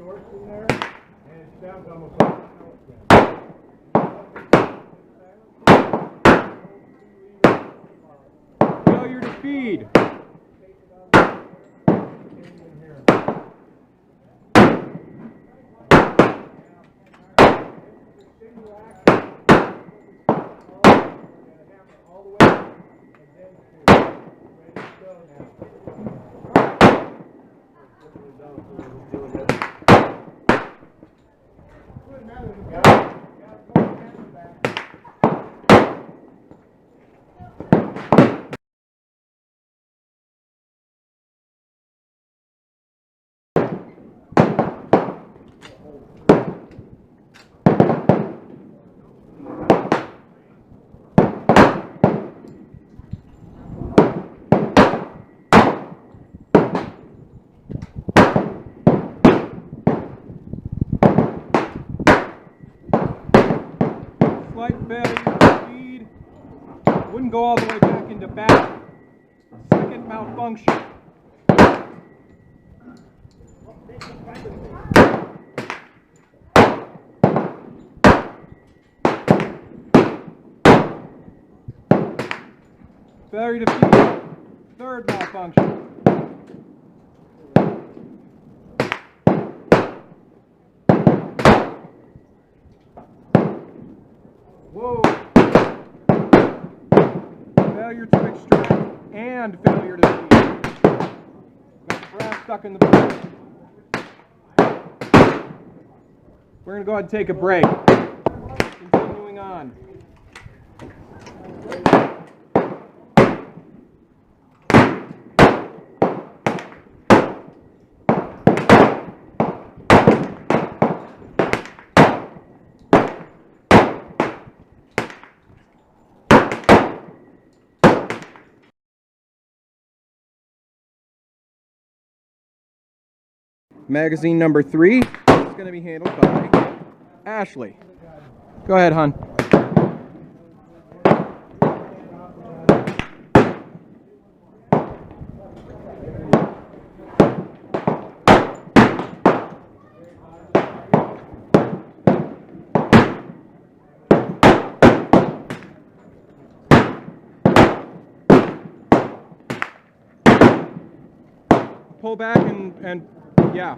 shorts in there, and it sounds almost like failure to feed. Slight failure to feed. Wouldn't go all the way back into back. Second malfunction. Failure to feed. Third malfunction. Whoa. Failure to extract and failure to feed. Got the brass stuck in the boat. We're going to go ahead and take a break. Continuing on. Magazine number 3 is going to be handled by Ashley. Go ahead, hon. Pull back and yeah.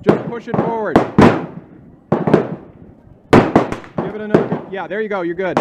Just push it forward. Give it another. Yeah, there you go. You're good.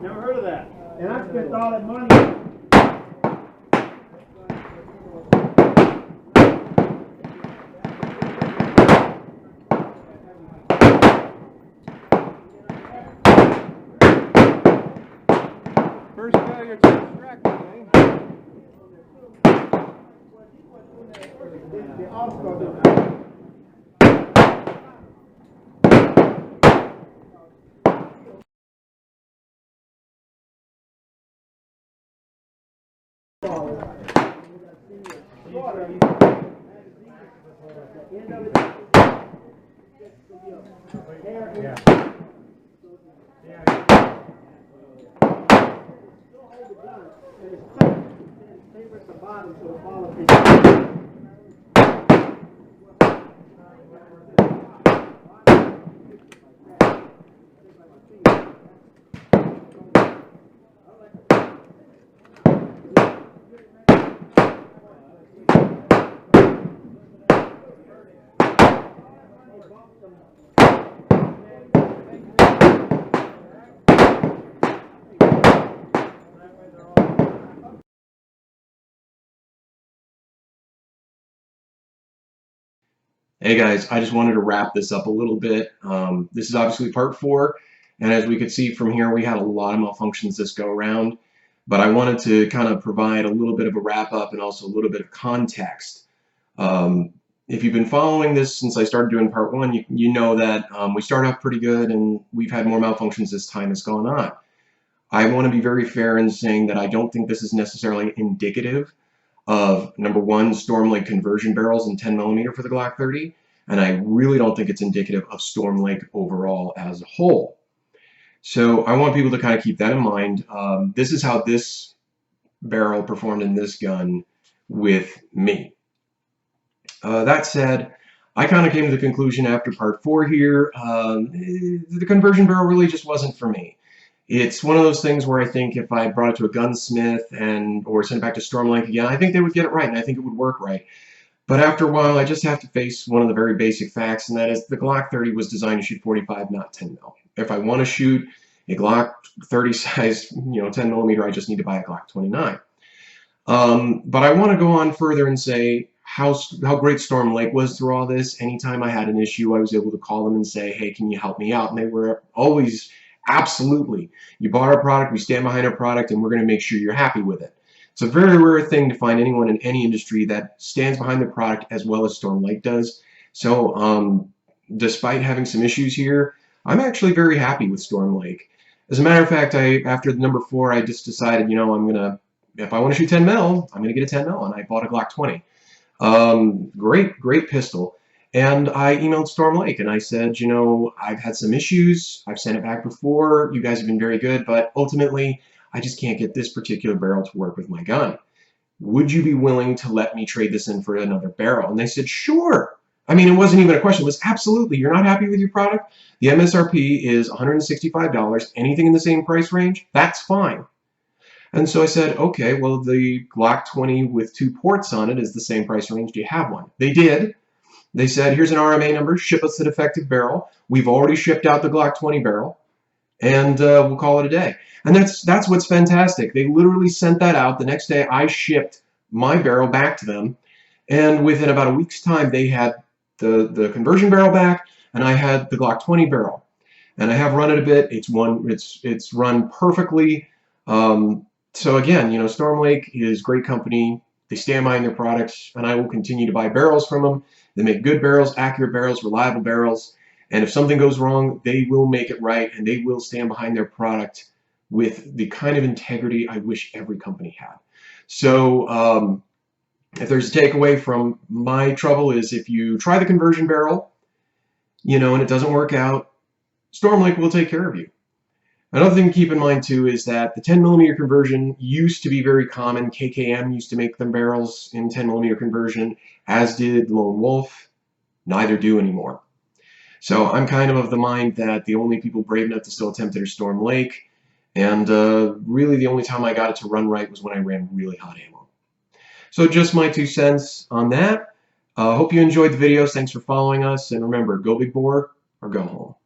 Never heard of that. And I spent all that money. First failure to extract the thing. Yeah. Hey guys, I just wanted to wrap this up a little bit. This is obviously part 4, and as we could see from here, we had a lot of malfunctions this go around, but I wanted to kind of provide a little bit of a wrap up and also a little bit of context. If you've been following this since I started doing part 1, you know that we started off pretty good and we've had more malfunctions as time has gone on. I want to be very fair in saying that I don't think this is necessarily indicative of, number one, Storm Lake conversion barrels in 10mm for the Glock 30, and I really don't think it's indicative of Storm Lake overall as a whole. So I want people to kind of keep that in mind. This is how this barrel performed in this gun with me. That said, I kind of came to the conclusion after part 4 here, the conversion barrel really just wasn't for me. It's one of those things where I think if I brought it to a gunsmith or sent it back to Storm Lake again, I think they would get it right and I think it would work right. But after a while, I just have to face one of the very basic facts, and that is the Glock 30 was designed to shoot 45, not 10mm. If I want to shoot a Glock 30 size, 10mm, I just need to buy a Glock 29. But I want to go on further and say how great Storm Lake was through all this. Anytime I had an issue, I was able to call them and say, hey, can you help me out? And they were always, absolutely. You bought our product, we stand behind our product, and we're going to make sure you're happy with it. It's a very rare thing to find anyone in any industry that stands behind the product as well as Storm Lake does. So despite having some issues here, I'm actually very happy with Storm Lake. As a matter of fact, after the number 4, I just decided, if I want to shoot 10mm, I'm going to get a 10mm, and I bought a Glock 20. Great pistol. And I emailed Storm Lake and I said, I've had some issues. I've sent it back before. You guys have been very good, but ultimately, I just can't get this particular barrel to work with my gun. Would you be willing to let me trade this in for another barrel? And they said, sure. I mean, it wasn't even a question. It was absolutely. You're not happy with your product? The MSRP is $165. Anything in the same price range? That's fine. And so I said, okay, well, the Glock 20 with 2 ports on it is the same price range. Do you have one? They did. They said, here's an RMA number, ship us the defective barrel. We've already shipped out the Glock 20 barrel, and we'll call it a day. And that's what's fantastic. They literally sent that out. The next day, I shipped my barrel back to them, and within about a week's time, they had the conversion barrel back, and I had the Glock 20 barrel. And I have run it a bit. It's run perfectly. So again, Storm Lake is a great company. They stand behind their products, and I will continue to buy barrels from them. They make good barrels, accurate barrels, reliable barrels, and if something goes wrong, they will make it right, and they will stand behind their product with the kind of integrity I wish every company had. So if there's a takeaway from my trouble is if you try the conversion barrel, and it doesn't work out, Storm Lake will take care of you. Another thing to keep in mind too is that the 10mm conversion used to be very common. KKM used to make them barrels in 10mm conversion, as did Lone Wolf. Neither do anymore. So I'm kind of the mind that the only people brave enough to still attempt it are Storm Lake, and really the only time I got it to run right was when I ran really hot ammo. So just my 2 cents on that. Hope you enjoyed the videos. Thanks for following us, and remember, go big bore or go home.